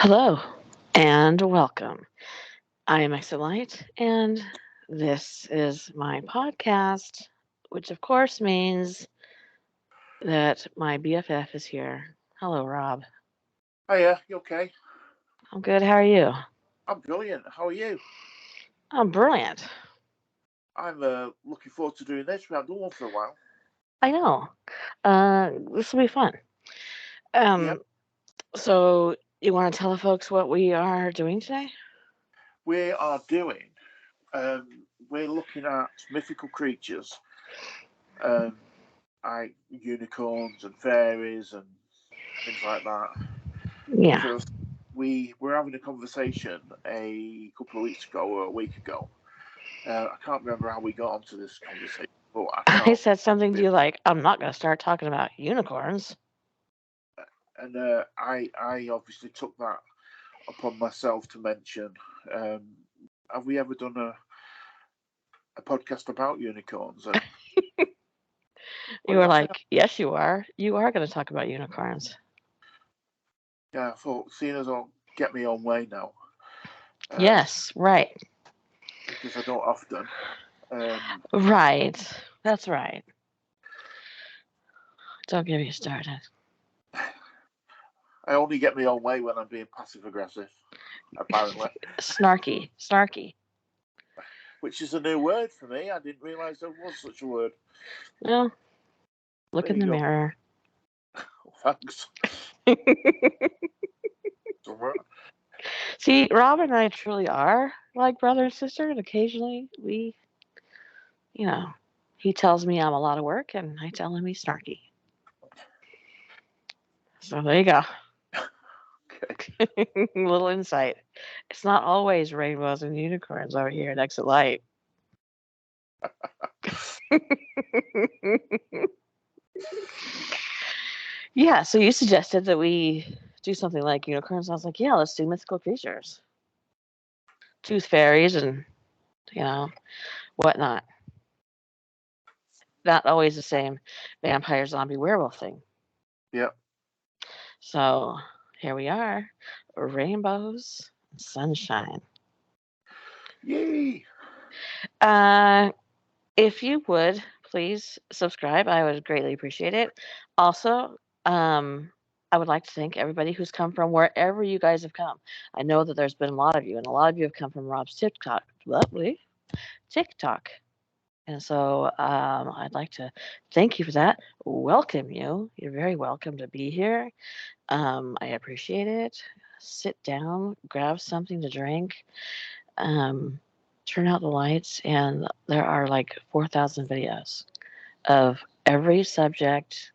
Hello and welcome. I am Exolite, and this is my podcast, which of course means that my BFF is here. Hello, Rob. Hiya, you okay? I'm good. How are you? I'm brilliant. How are you? I'm brilliant. I'm looking forward to doing this. We haven't done one for a while. I know. This will be fun. Yep. Um, so you want to tell the folks what we are doing today? We are doing, we're looking at mythical creatures, um, like unicorns and fairies and things like that. Yeah. Because we were having a conversation a couple of weeks ago or a week ago. I can't remember how we got onto this conversation, but I I can't. said something to you like, I'm not going to start talking about unicorns. And I obviously took that upon myself to mention. Um, have we ever done a podcast about unicorns? And what You did were I say? like, yes, you are. You are going to talk about unicorns. Yeah, I thought, seeing as I'll get me own way now, um, Yes, right. because I don't often. Right. That's right. Don't get me started. I only get me own way when I'm being passive aggressive, apparently, Snarky. Snarky. which is a new word for me. I didn't realise there was such a word. Well, look There in the you go. mirror. Oh, thanks. Somewhere. See, Rob and I truly are like brother and sister, and occasionally you know, he tells me I'm a lot of work, and I tell him he's snarky. So there you go. Okay. Little insight. It's not always rainbows and unicorns over here at Exit Light. Yeah, so you suggested that we do something like unicorns. I was like, yeah, let's do mythical creatures, tooth fairies, and you know whatnot. Not always the same vampire, zombie, werewolf thing. Yeah. So here we are, rainbows, and sunshine. Yay. Uh, if you would please subscribe, I would greatly appreciate it. Also, I would like to thank everybody who's come from wherever you guys have come. I know that there's been a lot of you, and a lot of you have come from Rob's TikTok. Lovely TikTok. And so I'd like to thank you for that. Welcome you. You're very welcome to be here. I appreciate it. Sit down, grab something to drink, um, turn out the lights, and there are like 4,000 videos of every subject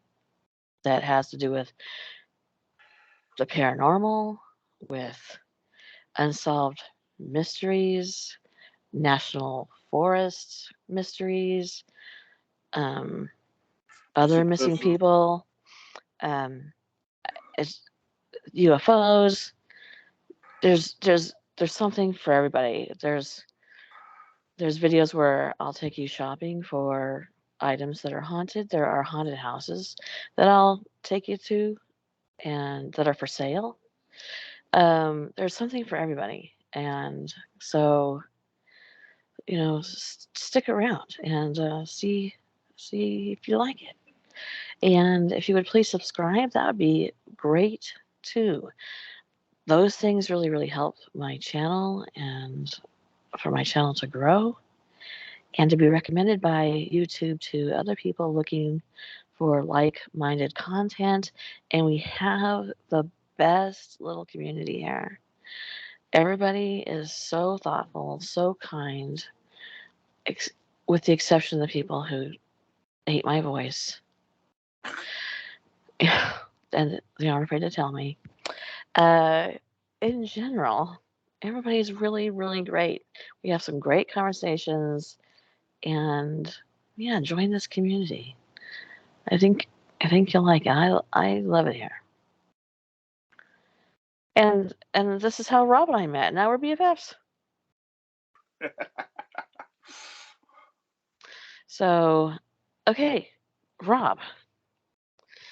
that has to do with the paranormal, with unsolved mysteries, national forest mysteries, um, other Missing missing persons. people, um, it's UFOs. There's something for everybody. There's videos where I'll take you shopping for items that are haunted. There are haunted houses that I'll take you to and that are for sale. There's something for everybody, and so stick around and see if you like it. And if you would please subscribe, that would be great too. Those things really help my channel and for my channel to grow and to be recommended by YouTube to other people looking for like-minded content. And we have the best little community here. Everybody is so thoughtful, so kind, ex- with the exception of the people who hate my voice and they aren't afraid to tell me. Uh, in general, everybody's really great. We have some great conversations, and yeah, join this community. I think I think you'll like it. I love it here. And this is how Rob and I met. Now we're BFFs. So, okay, Rob,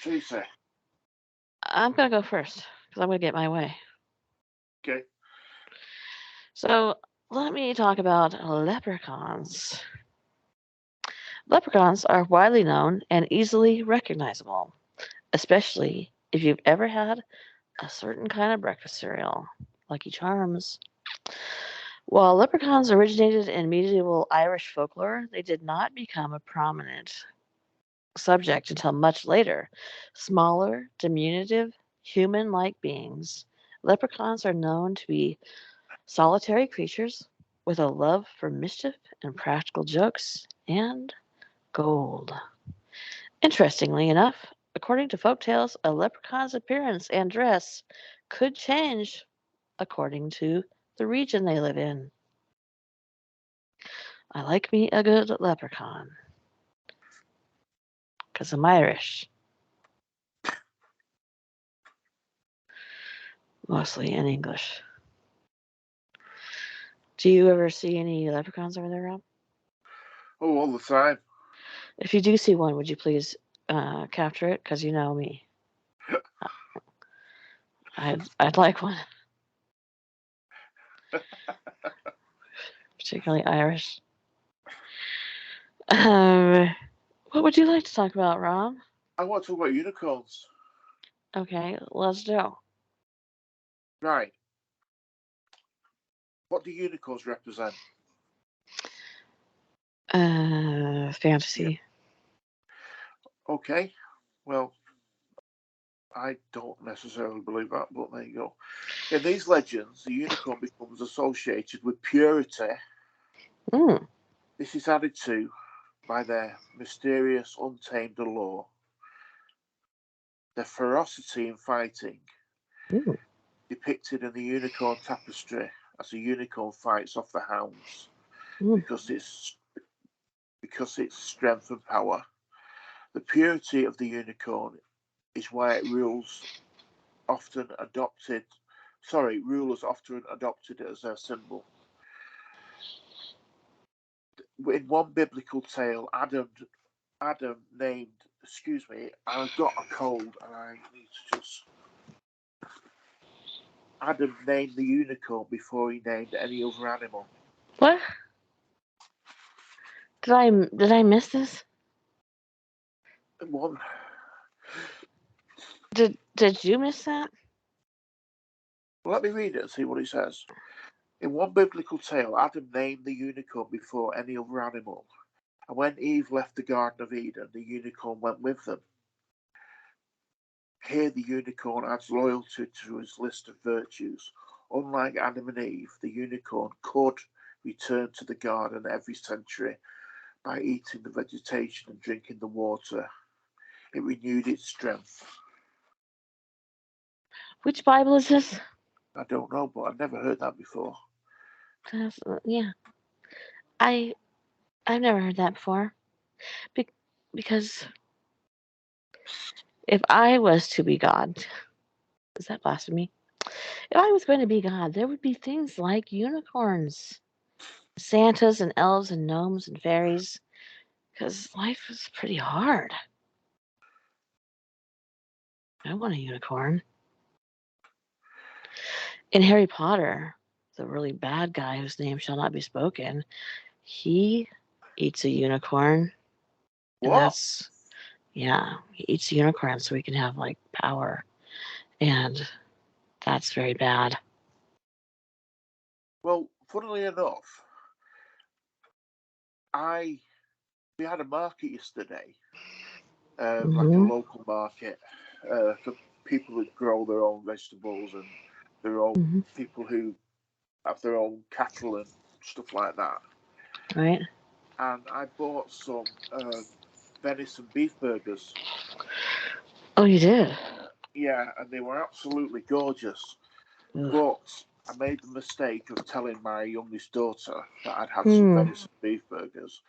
Tracy. I'm gonna go first because I'm gonna get my way. Okay. So let me talk about leprechauns. Leprechauns are widely known and easily recognizable, especially if you've ever had a certain kind of breakfast cereal, Lucky Charms. While leprechauns originated in medieval Irish folklore, they did not become a prominent subject until much later. Smaller, diminutive, human like beings, leprechauns are known to be solitary creatures with a love for mischief and practical jokes and gold. Interestingly enough, according to folktales, a leprechaun's appearance and dress could change according to the region they live in. I like me a good leprechaun because I'm Irish, mostly in English. Do you ever see any leprechauns over there, Rob? Oh, all the time. If you do see one, would you please capture it? Because you know me. I'd like one, particularly Irish. Um, what would you like to talk about, Rob? I want to talk about unicorns. Okay, let's do. Right. What do unicorns represent? Yeah. Fantasy. Okay. Well, I don't necessarily believe that, but there you go. In these legends, the unicorn becomes associated with purity. Mm, This is added to by their mysterious, untamed allure, their ferocity in fighting, mm, depicted in the unicorn tapestry as a unicorn fights off the hounds mm, because its strength and power. The purity of the unicorn is why rulers often adopted it as their symbol. In one biblical tale, Adam named, excuse me, I've got a cold and I need to just. Adam named the unicorn before he named any other animal. what? Did I miss this? One, Did you miss that? let me read it and see what it says. In one biblical tale, Adam named the unicorn before any other animal, and when Eve left the Garden of Eden, the unicorn went with them. Here, the unicorn adds loyalty to his list of virtues. Unlike Adam and Eve, the unicorn could return to the garden every century by eating the vegetation and drinking the water. It renewed its strength. Which Bible is this? I don't know, but I've never heard that before. Yeah, I I've never heard that before. Be- because if I was to be God, is that blasphemy? If I was going to be God, there would be things like unicorns, Santas and elves and gnomes and fairies, because life is pretty hard. I want a unicorn. In Harry Potter, the really bad guy whose name shall not be spoken, he eats a unicorn, and What? yeah, he eats a unicorn so he can have like power, and that's very bad. Well, funnily enough, I we had a market yesterday, like a Hmm. local market for people that grow their own vegetables and their own Hmm. people who have their own cattle and stuff like that. Right? And I bought some venison beef burgers. Oh, you did? Yeah, and they were absolutely gorgeous. Ugh. But I made the mistake of telling my youngest daughter that I'd had some Hmm. venison beef burgers,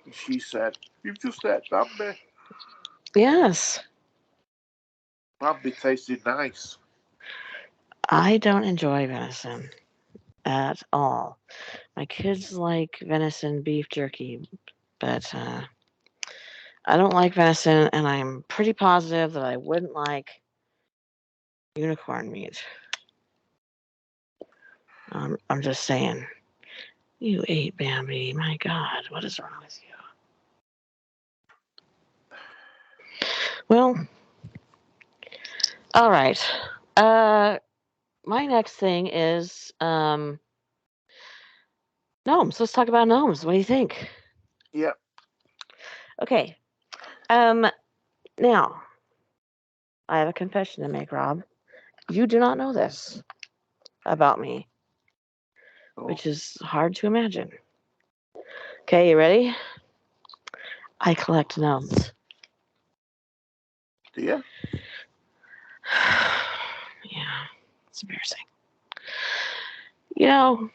and she said, "You've just ate Bambi. Yes. Bambi tasted nice." I don't enjoy venison at all. My kids like venison beef jerky, but I don't like venison, and I'm pretty positive that I wouldn't like unicorn meat. I'm just saying. You ate Bambi. My God, what is wrong with you? Well, all right. My next thing is gnomes. Let's talk about gnomes. What do you think? Yeah. Okay. Um, Now I have a confession to make, Rob. You do not know this about me, Oh, which is hard to imagine. Okay, you ready? I collect gnomes. do you? Yeah, it's embarrassing. You know,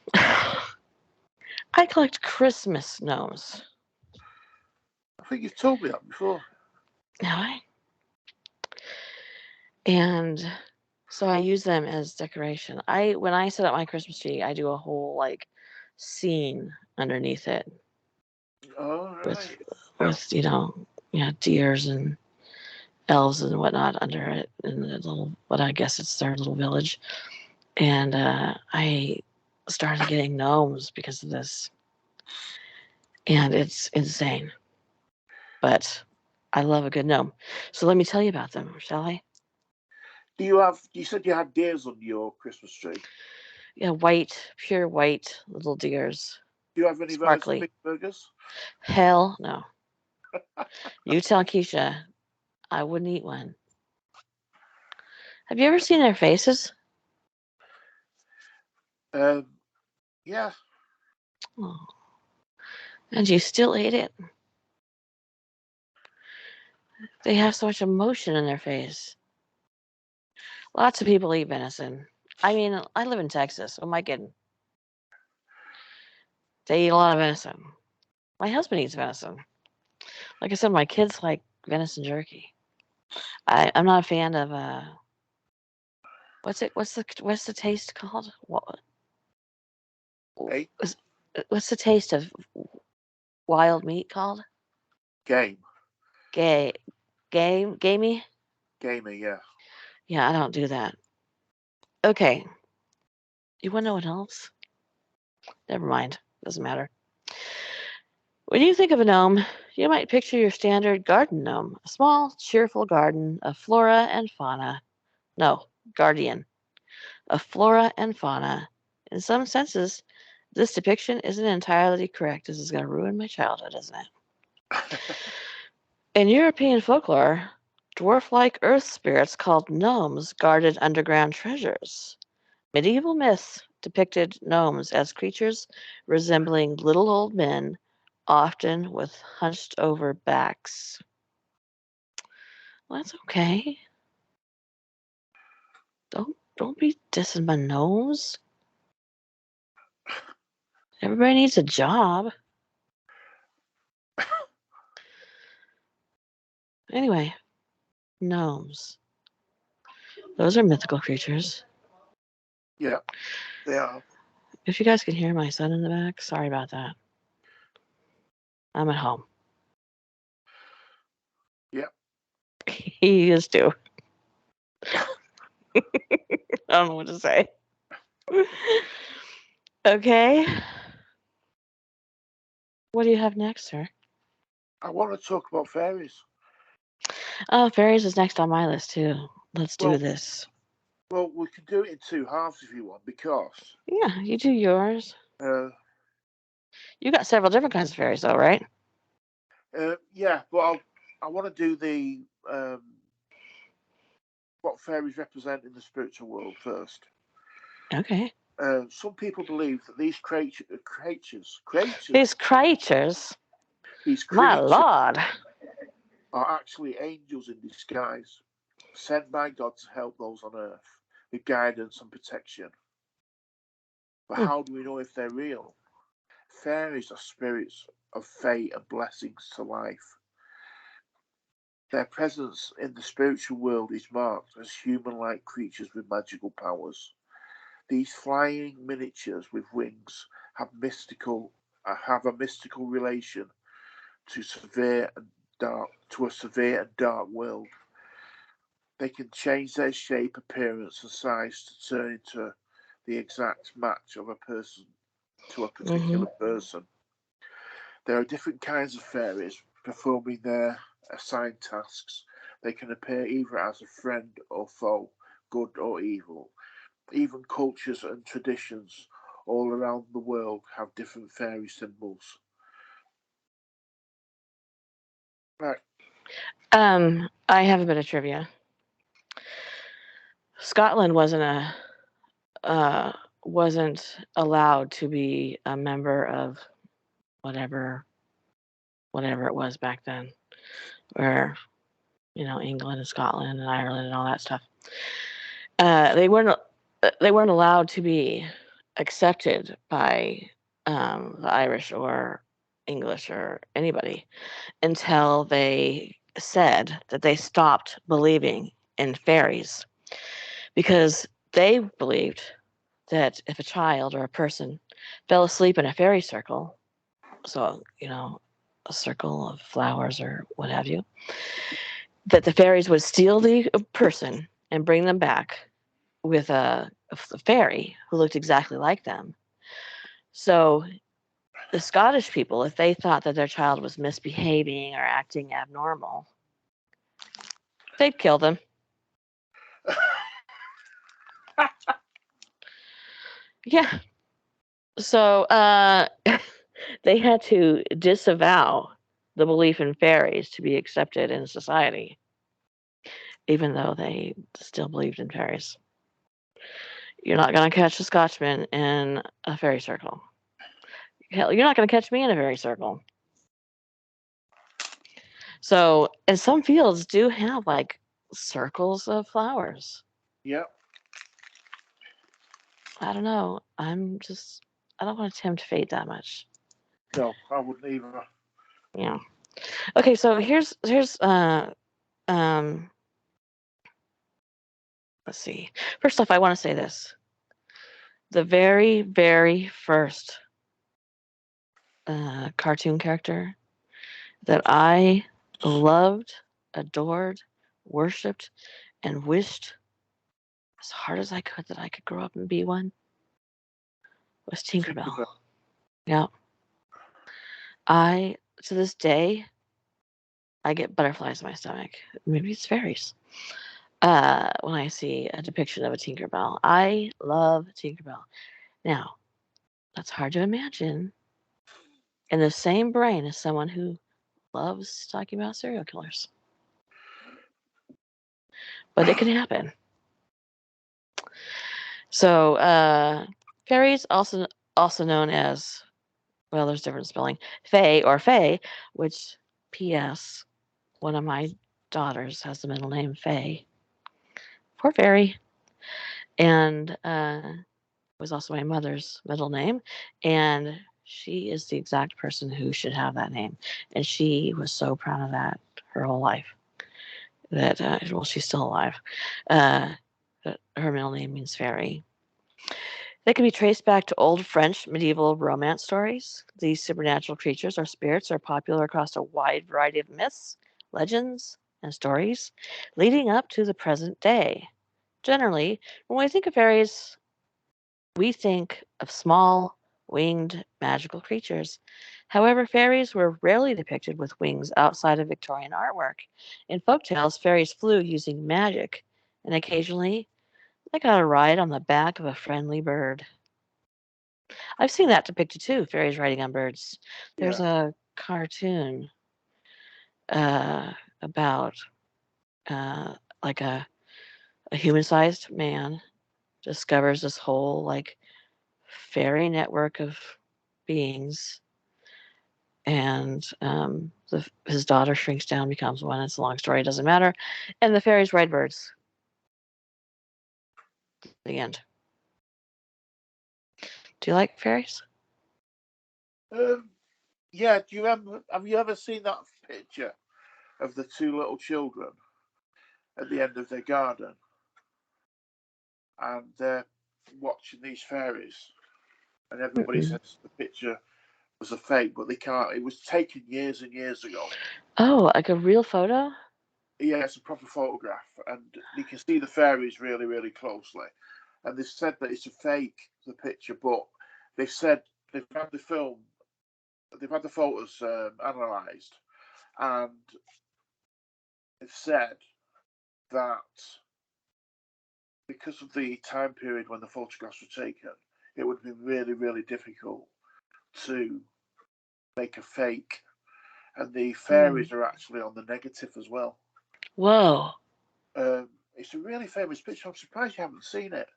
I collect Christmas gnomes. I think you've told me that before. Have I? And so I use them as decoration. When I set up my Christmas tree, I do a whole like scene underneath it All with right. yeah, deers and elves and whatnot under it in the little what I guess it's their little village. And I started getting gnomes because of this, and it's insane. But I love a good gnome. So let me tell you about them, shall I? Do you have? You said you had deers on your Christmas tree. Yeah, white, pure white little deers, Do you have any of those sparkly. big burgers? Hell no. You tell Keisha I wouldn't eat one. Have you ever seen their faces? Um, yeah. Oh, and you still ate it? They have so much emotion in their face. Lots of people eat venison. I mean, I live in Texas. Oh my goodness. They eat a lot of venison. My husband eats venison. Like I said, my kids like venison jerky. I'm not a fan of what's it? What's the taste called? Hey, What's the taste of wild meat called? game. Gay, gamey. Gamer, yeah. Yeah, I don't do that. Okay, you want to know what else? Never mind. Doesn't matter. When you think of a gnome, you might picture your standard garden gnome, a small, cheerful garden of flora and fauna. No, guardian of flora and fauna. In some senses, this depiction isn't entirely correct. This is going to ruin my childhood, isn't it? In European folklore, dwarf like earth spirits called gnomes guarded underground treasures. Medieval myths depicted gnomes as creatures resembling little old men, often with hunched over backs. Well, that's okay. Don't be dissing my gnomes. Everybody needs a job. Anyway, gnomes. Those are mythical creatures. Yeah, they are. If you guys can hear my son in the back, sorry about that. I'm at home. Yeah. He is too. I don't know what to say. Okay. What do you have next, sir? I want to talk about fairies. Oh, fairies is next on my list too. Let's do Well, this. we can do it in two halves if you want, because Yeah, you do yours. uh, You got several different kinds of fairies, though, right? yeah, but I want to do the what fairies represent in the spiritual world first. Okay. Some people believe that these These creatures, these my creatures lord. are actually angels in disguise, sent by God to help those on earth with guidance and protection. But Hmm. how do we know if they're real? Fairies are spirits of fate and blessings to life. Their presence in the spiritual world is marked as human like creatures with magical powers. These flying miniatures with wings have a mystical relation to a severe and dark world. They can change their shape, appearance, and size to turn into the exact match of a person to a Hmm. particular person. There are different kinds of fairies performing their assigned tasks. They can appear either as a friend or foe, good or evil. Even cultures and traditions all around the world have different fairy symbols. Right. I have a bit of trivia. Scotland uh, wasn't allowed to be a member of whatever whatever it was back then, where England and Scotland and Ireland and all that stuff. They weren't allowed to be accepted by the Irish or English or anybody until they said that they stopped believing in fairies because they believed that if a child or a person fell asleep in a fairy circle, so, a circle of flowers or what have you, that the fairies would steal the person and bring them back with a fairy who looked exactly like them. So the Scottish people, if they thought that their child was misbehaving or acting abnormal, they'd kill them. Yeah. So they had to disavow the belief in fairies to be accepted in society, even though they still believed in fairies. You're not going to catch a Scotchman in a fairy circle. Hell, you're not going to catch me in a fairy circle. So, and some fields do have like circles of flowers. Yep. I don't know. I don't want to tempt fate that much. No, I wouldn't either. Yeah. Okay, so here's um let's see. First off, I want to say this. The very, very first cartoon character that I loved, adored, worshipped, and wished as hard as I could that I could grow up and be one was Tinkerbell. Tinkerbell. Yeah. I to this day I get butterflies in my stomach. Maybe it's fairies. When I see a depiction of a Tinkerbell. I love Tinkerbell. Now, that's hard to imagine in the same brain as someone who loves talking about serial killers. But it can happen. So, fairies also known as, well, there's different spelling, fae or fae, which P.S. one of my daughters has the middle name Faye. Poor fairy. And was also my mother's middle name, and she is the exact person who should have that name. And she was so proud of that her whole life. That well, she's still alive. Uh, her middle name means fairy. They can be traced back to old French medieval romance stories. These supernatural creatures or spirits are popular across a wide variety of myths, legends, and stories, leading up to the present day. Generally, when we think of fairies, we think of small, winged, magical creatures. However, fairies were rarely depicted with wings outside of Victorian artwork. In folktales, fairies flew using magic, and occasionally they got a ride on the back of a friendly bird. I've seen that depicted too, fairies riding on birds. There's Yeah. a cartoon uh, about uh, like a human-sized man discovers this whole like fairy network of beings, and his daughter shrinks down, becomes one. It's a long story, it doesn't matter. And the fairies ride birds. The end. Do you like fairies? Um, yeah. Do you remember? Have you ever seen that picture of the two little children at the end of their garden, and they're watching these fairies, and everybody Mm-mm. says the picture was a fake, but they can't. It was taken years and years ago. Oh, like a real photo? Yeah, it's a proper photograph, and you can see the fairies really, really closely. and they've said that it's a fake, the picture, but they've said they've had the film, they've had the photos analysed, and they've said that because of the time period when the photographs were taken, it would have been really, really difficult to make a fake. And the fairies are actually on the negative as well. Whoa. It's a really famous picture. I'm surprised you haven't seen it.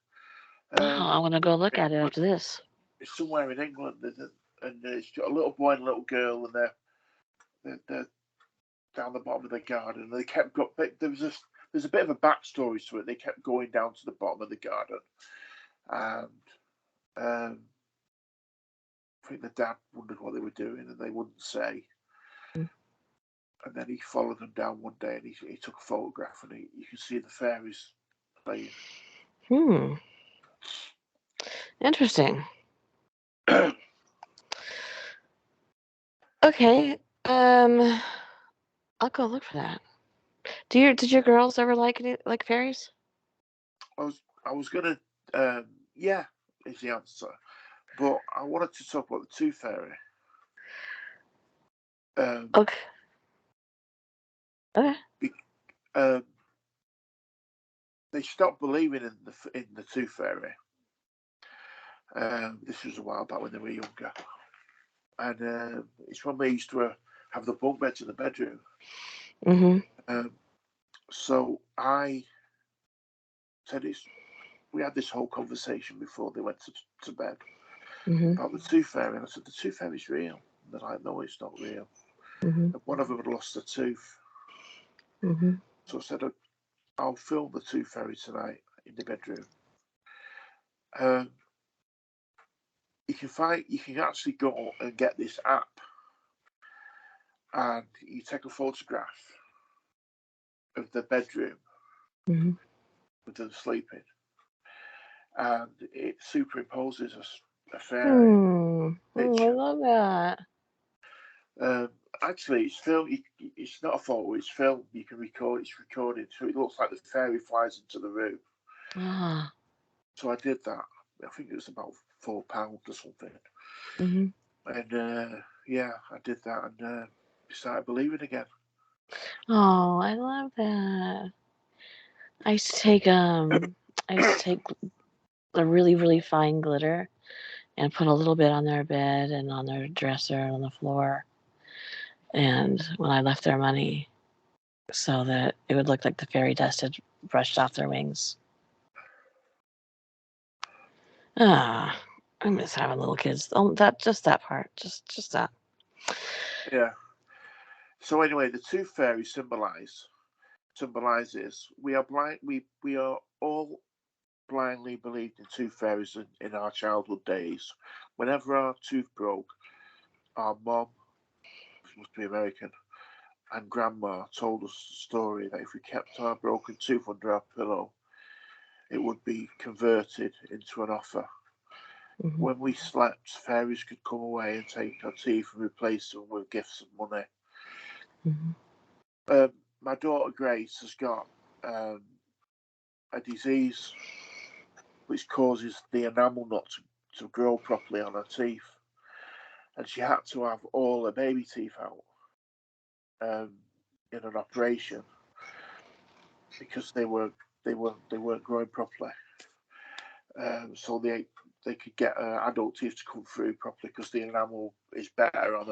Wow, I want to go look at it after this. It's somewhere in England, and it's got a little boy and a little girl, and they're down the bottom of the garden. And they kept got. There's a bit of a backstory to it. They kept going down to the bottom of the garden, and I think the dad wondered what they were doing, and they wouldn't say. And then he followed them down one day, and he took a photograph, and you can see the fairies playing. Interesting. Okay. I'll go look for that. Did your girls ever like fairies? I was gonna yeah, is the answer. But I wanted to talk about the Tooth Fairy. Okay. Okay. They stopped believing in the Tooth Fairy. This was a while back when they were younger, and it's when they used to have the bunk beds in the bedroom. So I said we had this whole conversation before they went to bed about the Tooth Fairy, and I said the Tooth Fairy's real. And they're like, no, it's not real. And one of them had lost a tooth. So I said, I'll film the Tooth Fairy tonight in the bedroom. You can actually go and get this app, and you take a photograph of the bedroom with them sleeping, and it superimposes a fairy picture. I love that. Actually, it's film. It's not a photo. It's film. You can record. It's recorded, so it looks like the fairy flies into the room. Ah. So I did that. I think it was about £4 or something. And yeah, I did that, and started believing again. Oh, I love that. I used to take the really, really fine glitter and put a little bit on their bed and on their dresser and on the floor. And when I left their money, so that it would look like the fairy dust had brushed off their wings. Ah, I miss having little kids. Oh, that part, just that. Yeah. So anyway, the Tooth Fairy symbolizes we are blind. We are all blindly believed in tooth fairies in our childhood days. Whenever our tooth broke, our mom, she must be American, and grandma told us the story that if we kept our broken tooth under our pillow, it would be converted into an offer. When we slept, fairies could come away and take our teeth and replace them with gifts and money. My daughter Grace has got a disease which causes the enamel not to grow properly on her teeth, and she had to have all her baby teeth out in an operation because they weren't growing properly. So they could get adult teeth to come through properly because the enamel was better on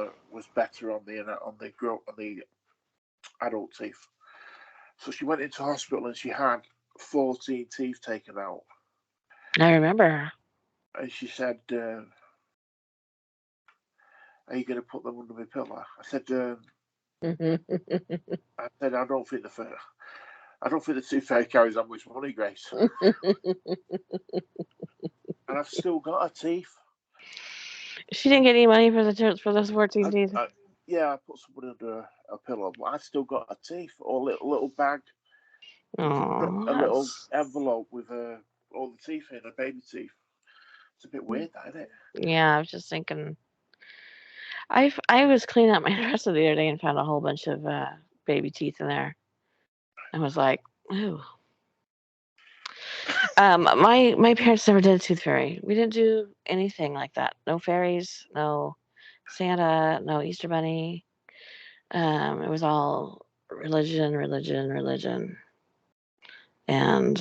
the adult teeth. So she went into hospital and she had 14 teeth taken out. I remember her. And she said, "Are you going to put them under my pillow?" I said, "I don't think the Tooth Fairy carries that much money, Grace." And I've still got her teeth. She didn't get any money for those 14 teeth. Yeah, I put somebody under a pillow, but I've still got her teeth, or a little bag, Aww, a little envelope with all the teeth in, her baby teeth. It's a bit weird, that, isn't it? Yeah, I was just thinking. I was cleaning out my dresser the other day and found a whole bunch of baby teeth in there. I was like, ooh. My parents never did a tooth fairy. We didn't do anything like that. No fairies, no Santa, no Easter Bunny. It was all religion, religion, religion, and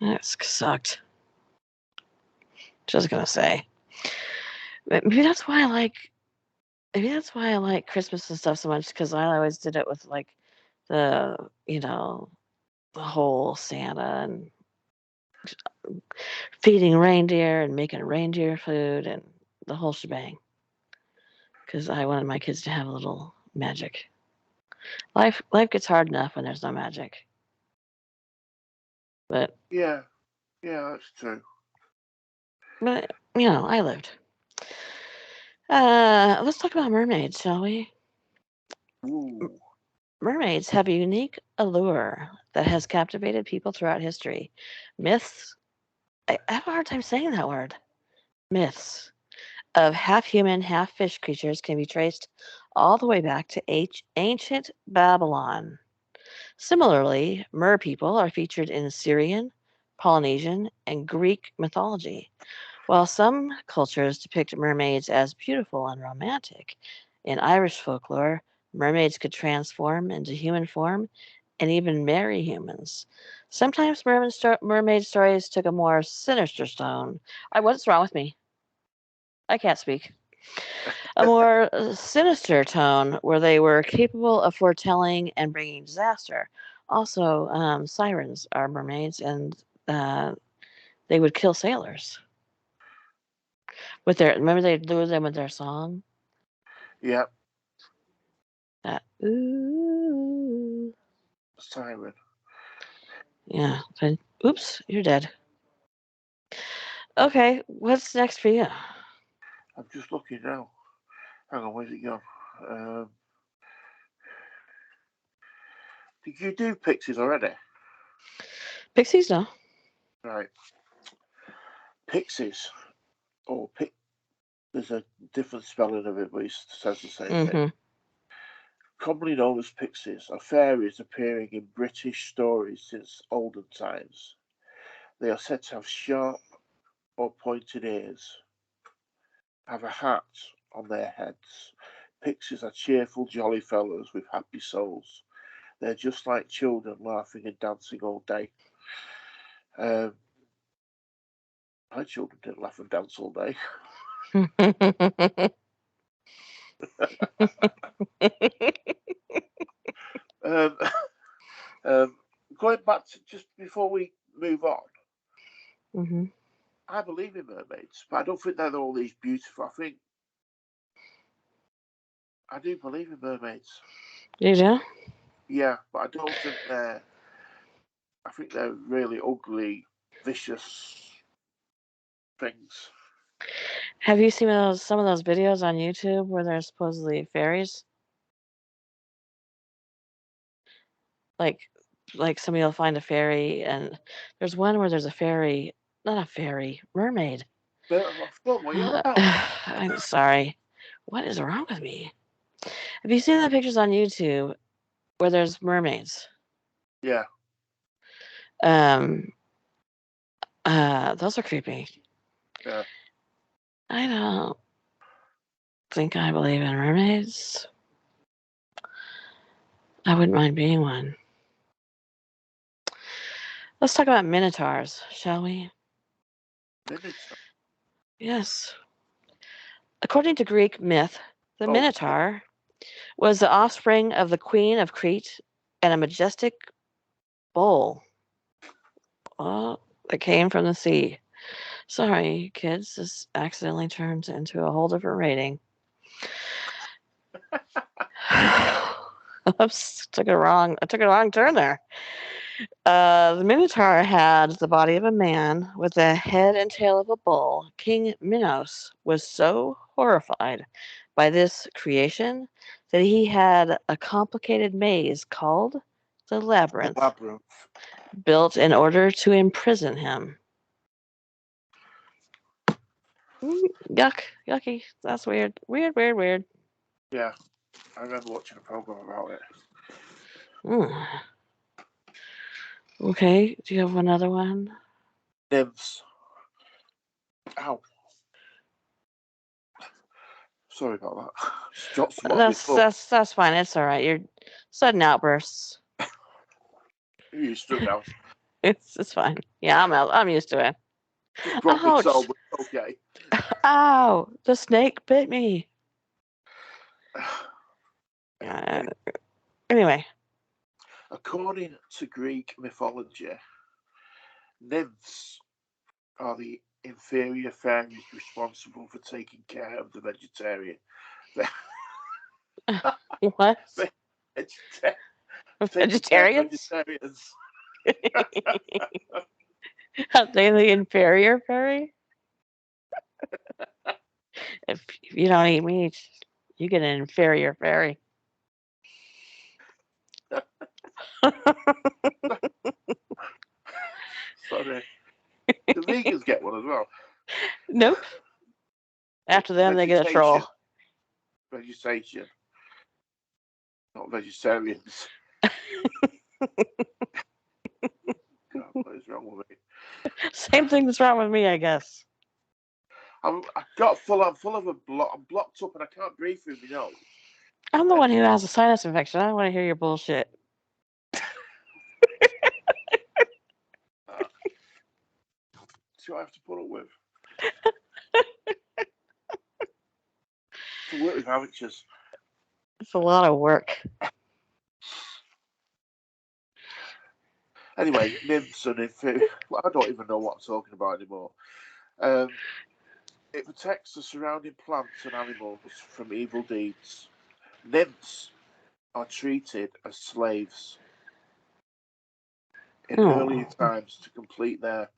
it sucked. Just gonna say. Maybe that's why I like. Maybe that's why I like Christmas and stuff so much because I always did it with like the the whole Santa and feeding reindeer and making reindeer food and the whole shebang. Because I wanted my kids to have a little magic. Life gets hard enough when there's no magic. But Yeah, yeah, that's true. I lived. Let's talk about mermaids, shall we? Ooh, Mermaids have a unique allure that has captivated people throughout history. Myths, I have a hard time saying that word. Myths of half human, half fish creatures can be traced all the way back to ancient Babylon. Similarly, mer people are featured in Syrian, Polynesian, and Greek mythology. While some cultures depict mermaids as beautiful and romantic, in Irish folklore, mermaids could transform into human form and even marry humans. Sometimes mermaid stories took a more sinister tone. What's wrong with me? I can't speak. A more sinister tone where they were capable of foretelling and bringing disaster. Also, sirens are mermaids and uh, they would kill sailors with their. Remember they lure them with their song. yeah, That ooh, siren. yeah. Then, oops, you're dead. Okay, what's next for you? I'm just looking now. Hang on, where's it gone? Um, did you do pixies already? Pixies, no. Right, pixies. Oh, there's a different spelling of it, but it says the same thing. Mm-hmm. Commonly known as pixies are fairies appearing in British stories since olden times. They are said to have sharp or pointed ears, have a hat on their heads. Pixies are cheerful, jolly fellows with happy souls. They're just like children, laughing and dancing all day. Um, my children didn't laugh and dance all day. Um, um, going back to just before we move on, Mm-hmm. I believe in mermaids, but I don't think they're all these beautiful. I do believe in mermaids. You do? Yeah, but I don't think they're. I think they're really ugly, vicious things. Have you seen some of those videos on YouTube where they're supposedly fairies? Like like somebody will find a fairy and there's one where there's a fairy, not a fairy, mermaid. But I thought, what you're about? I'm sorry. What is wrong with me? Have you seen the pictures on YouTube where there's mermaids? Yeah, Um, those are creepy. yeah. I don't think I believe in mermaids. I wouldn't mind being one. Let's talk about minotaurs, shall we? Minotaur. Yes. According to Greek myth, the Oh, yeah. minotaur was the offspring of the queen of Crete and a majestic bull that came from the sea. Sorry, kids, this accidentally turned into a whole different rating. Oops, I took a wrong turn there. The Minotaur had the body of a man with the head and tail of a bull. King Minos was so horrified by this creation that he had a complicated maze called the The Labyrinth labyrinth. built in order to imprison him. Yuck, yucky. That's weird. Weird, weird, weird. Yeah, I remember watching a program about it. Mm. Okay. Do you have another one? Nymphs. Ow. Sorry about that. Just dropped some on my That's foot. that's that's fine. It's all right. You're sudden outbursts. You're used to it now. It's fine. Yeah, I'm used to it. Just broke my toe, Ouch! but okay. Ow! The snake bit me. Uh, Any- anyway, According to Greek mythology, nymphs are the inferior fairies responsible for taking care of the vegetarian. what? Vegeta- taking care of Vegetarians? vegetarians. Are they the inferior fairy? If you don't eat meat, you get an inferior fairy. Sorry. The vegans get one as well. Nope. After them, they get a troll. Vegetation. Vegetation. Not vegetarians. God, what is wrong with me? Same thing that's wrong with me, I guess. I got full. I'm full of a block. I'm blocked up and I can't breathe through my nose. I'm the And one who has a sinus infection. I don't want to hear your bullshit. see what I have to put up with. To work with amateurs. It's a lot of work. Anyway, nymphs and inferior. Well, I don't even know what I'm talking about anymore. Um, it protects the surrounding plants and animals from evil deeds. Nymphs are treated as slaves in earlier Oh, times to complete their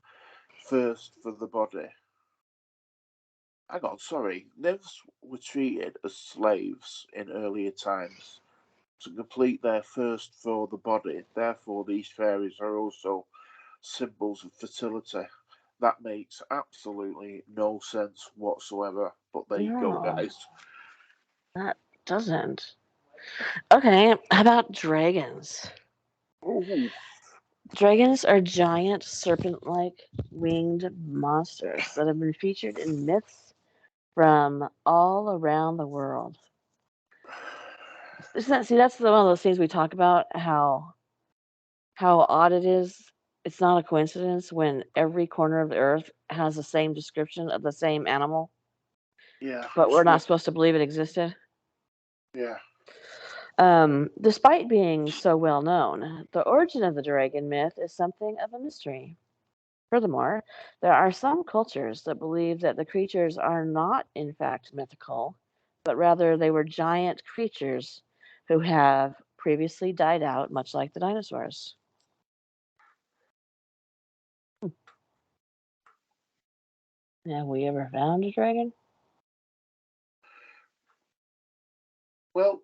thirst for the body. Hang on, sorry. Nymphs were treated as slaves in earlier times to complete their thirst for the body. Therefore, these fairies are also symbols of fertility. That makes absolutely no sense whatsoever. But there you go, no, guys. that doesn't. Okay, how about dragons? Ooh. Dragons are giant serpent like winged monsters that have been featured in myths from all around the world. See, that's one of those things we talk about how odd it is. It's not a coincidence when every corner of the earth has the same description of the same animal, Yeah, but we're not strange. supposed to believe it existed. Yeah. Despite being so well known, the origin of the dragon myth is something of a mystery. Furthermore, there are some cultures that believe that the creatures are not, in fact, mythical, but rather they were giant creatures who have previously died out, much like the dinosaurs. Have we ever found a dragon? Well,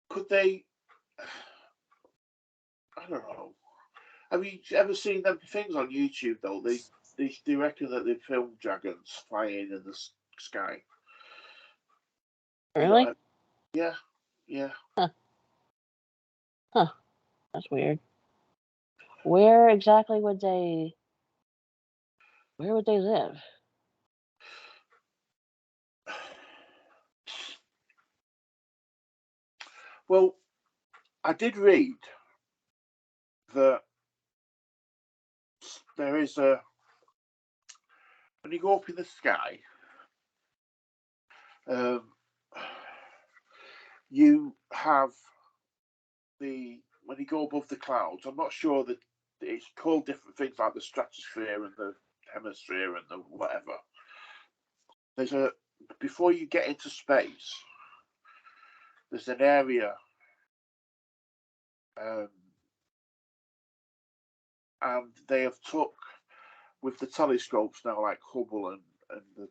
could they? I don't know. Have you ever seen them things on YouTube though? They reckon that they filmed dragons flying in the sky. You Really? know? Yeah, yeah. Huh. Huh. That's weird. Where exactly would they? Where would they live? Well, I did read that there is a when you go up in the sky, um, you have the when you go above the clouds. I'm not sure that it's called different things like the stratosphere and the hemisphere and the whatever. There's a before you get into space, there's an area, um, and they have took with the telescopes now, like Hubble and the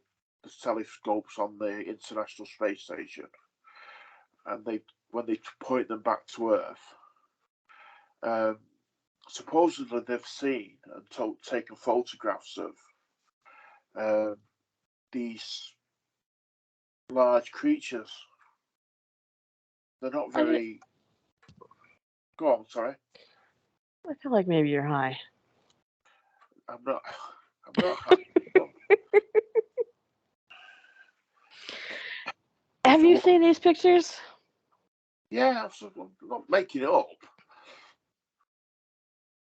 telescopes on the International Space Station, and they when they point them back to Earth, um, supposedly they've seen and taken photographs of um, these large creatures. They're not I, very. Go on, sorry. I feel like maybe you're high. I'm not. I'm not happy. Have So you look, seen these pictures? yeah, I'm not making it up.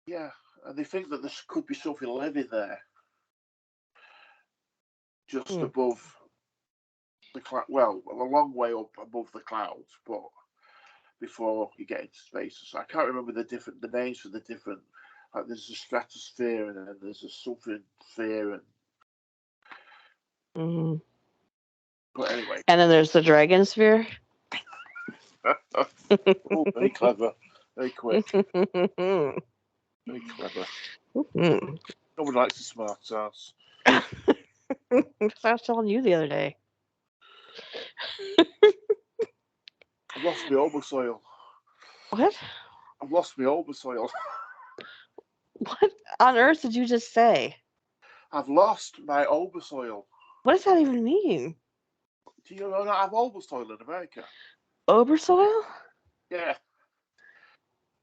Yeah, and they think that there could be something living there, just Hmm. above the cloud. Well, a long way up above the clouds, but before you get into space. So I can't remember the names for the different. Like there's a stratosphere and then there's a something sphere, and Hmm. but anyway. And then there's the dragon sphere. Oh, very clever, very quick, very clever. Nobody likes a smart ass. That's what I was telling you the other day. I've lost my oversoil. What? I've lost my oversoil. What on earth did you just say? I've lost my oversoil. What does that even mean? Do you not have oversoil in America? Obersoil? Yeah,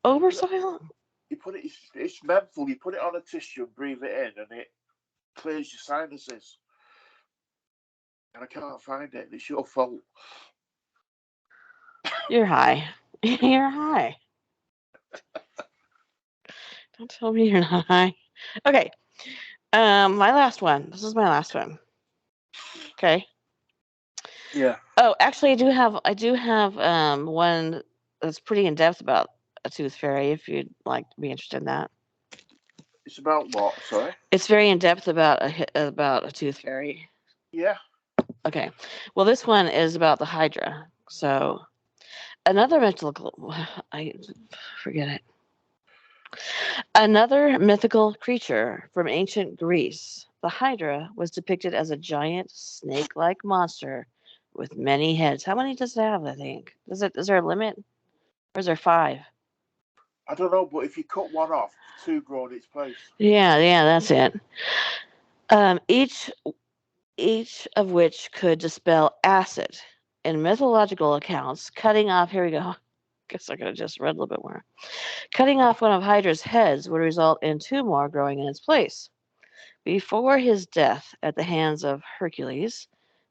put it. Obersoil? You put it. It's menthol. You put it on a tissue and breathe it in, and it clears your sinuses. And I can't find it. It's your fault. You're high. You're high. Don't tell me you're not high. Okay. My last one. This is my last one. Okay. Yeah, Oh, actually, I do have one that's pretty in depth about a tooth fairy. If you'd like to be interested in that, it's about what? Sorry. it's very in depth about a tooth fairy. Yeah, Okay. Well, this one is about the Hydra. So another mythical. I forget it. Another mythical creature from ancient Greece, the Hydra was depicted as a giant snake-like monster with many heads. How many does it have, I think? Is there a limit? Or is there five? I don't know, but if you cut one off, two grow in its place. Yeah, yeah, that's it. Each of which could dispel acid. In mythological accounts, cutting off here we go. Guess I could have just read a little bit more. Cutting off one of Hydra's heads would result in two more growing in its place. Before his death at the hands of Hercules,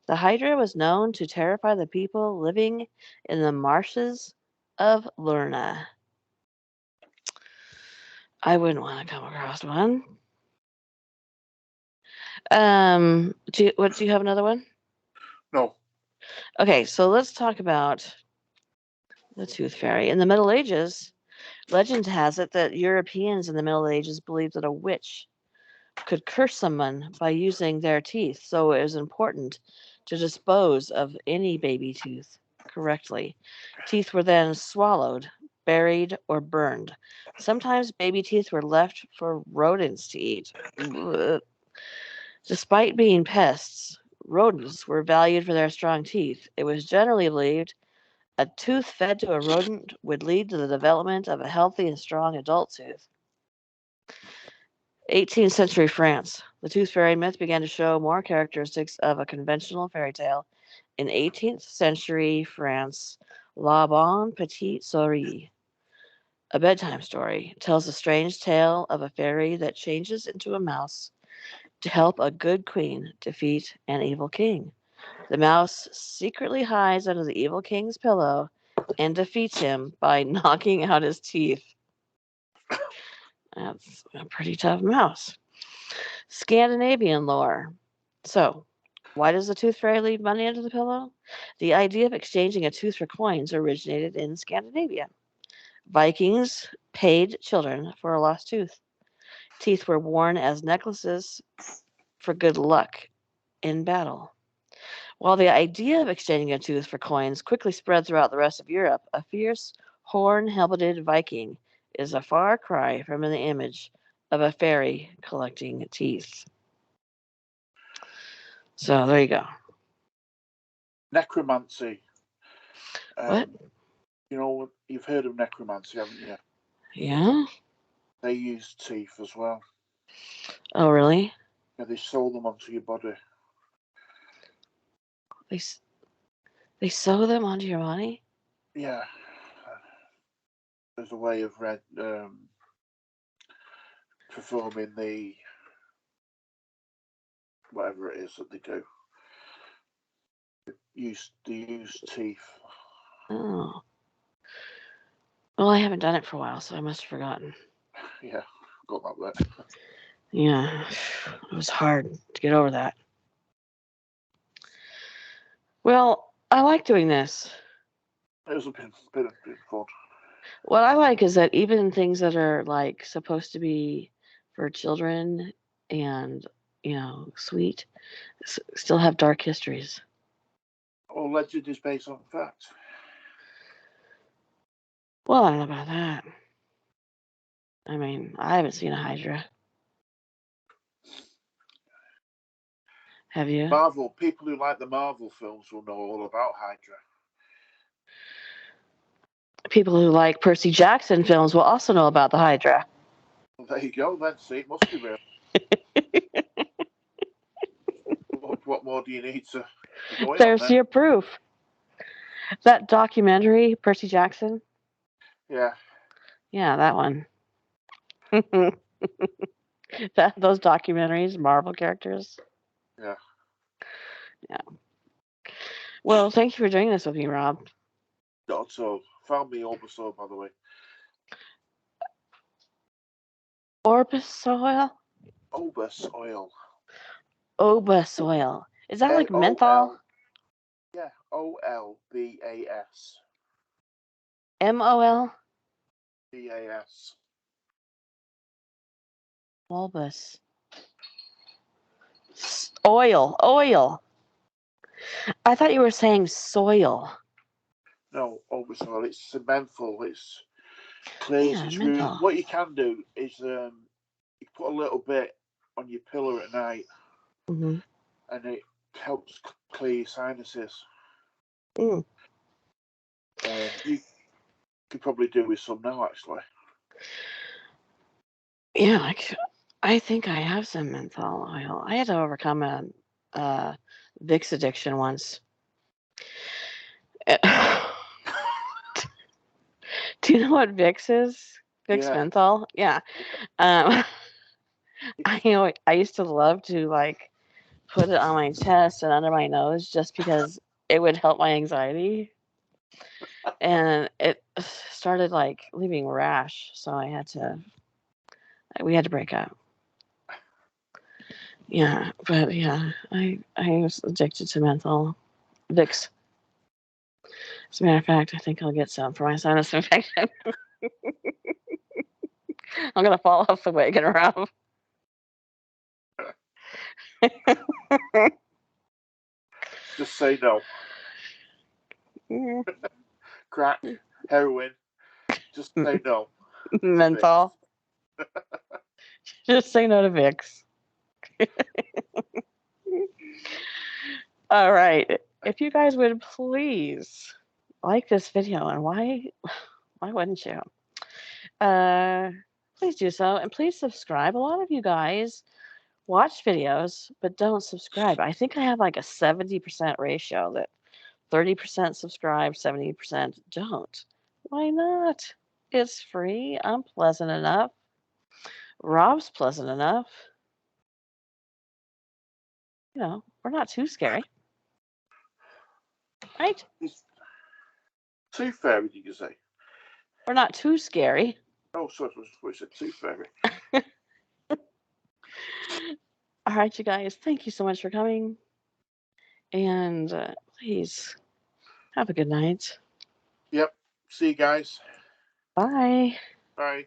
the Hydra was known to terrify the people living in the marshes of Lerna. I wouldn't want to come across one. Do you have another one? No, Okay, so let's talk about the Tooth Fairy. In the Middle Ages, legend has it that Europeans in the Middle Ages believed that a witch could curse someone by using their teeth, so it was important to dispose of any baby tooth correctly. Teeth were then swallowed, buried, or burned. Sometimes baby teeth were left for rodents to eat. Blech. Despite being pests, rodents were valued for their strong teeth. It was generally believed a tooth fed to a rodent would lead to the development of a healthy and strong adult tooth. 18th century France. The tooth fairy myth began to show more characteristics of a conventional fairy tale. In 18th century France, La Bonne Petite Souris, a bedtime story, tells a strange tale of a fairy that changes into a mouse to help a good queen defeat an evil king. The mouse secretly hides under the evil king's pillow and defeats him by knocking out his teeth. That's a pretty tough mouse. Scandinavian lore. So, why does the tooth fairy leave money under the pillow? The idea of exchanging a tooth for coins originated in Scandinavia. Vikings paid children for a lost tooth. Teeth were worn as necklaces for good luck in battle. While the idea of exchanging a tooth for coins quickly spread throughout the rest of Europe, a fierce, horn helmeted Viking is a far cry from the image of a fairy collecting teeth. So there you go. necromancy. What? You've heard of necromancy, haven't you? Yeah? They use teeth as well. Oh, really? Yeah, they sew them onto your body. They they sew them onto your body? Yeah, as a way of performing the whatever it is that they do. Use teeth. Oh. Well, I haven't done it for a while, so I must have forgotten. Yeah, got that bit. Yeah, it was hard to get over that. Well, I like doing this. It was a bit fun. What I like is that even things that are like supposed to be for children and sweet still have dark histories. All legend is based on fact. Well, I don't know about that. I mean, I haven't seen a Hydra. Have you? Marvel, people who like the Marvel films will know all about Hydra. People who like Percy Jackson films will also know about the Hydra. Well, there you go then. See, it must be real. What more do you need to be going on There's then? your proof. That documentary, Percy Jackson. Yeah. Yeah, that one. Those documentaries, Marvel characters. Yeah. Yeah. Well, thank you for doing this with me, Rob. Not so. Found me Orbison, by the way. Orbisoil? Obus oil. Obasoil. Is that like menthol? OL. Yeah. OLBAS. MOL? BAS. Bulbous. Oil. I thought you were saying soil. No, Obus oil. It's menthol. It's clears Yeah, its room. menthol. What you can do is you put a little bit on your pillow at night, Mm-hmm. and it helps clear your sinuses. Mm. You could probably do with some now, actually. Yeah, I think I have some menthol oil. I had to overcome a Vicks addiction once. Do you know what Vicks is? Vicks Yeah. menthol? Yeah. Um, I used to love to like put it on my chest and under my nose just because it would help my anxiety. And it started like leaving rash, so we had to break up. Yeah, but yeah, I was addicted to menthol. Vicks. As a matter of fact, I think I'll get some for my sinus infection. I'm gonna fall off the wagon, Rob. Just say no. Crack, heroin. Just say no to Vicks. Menthol. Just say no to Vicks. All right. If you guys would please like this video, and why wouldn't you? Uh, please do so, and please subscribe. A lot of you guys watch videos but don't subscribe. I think I have like a 70% ratio that 30% subscribe, 70% don't. Why not? It's free. I'm pleasant enough. Rob's pleasant enough. We're not too scary. Right? It's tooth fairy, did you say? We're not too scary. Oh, sorry, I said tooth fairy. All right, you guys. Thank you so much for coming. And please have a good night. Yep. See you guys. Bye. Bye.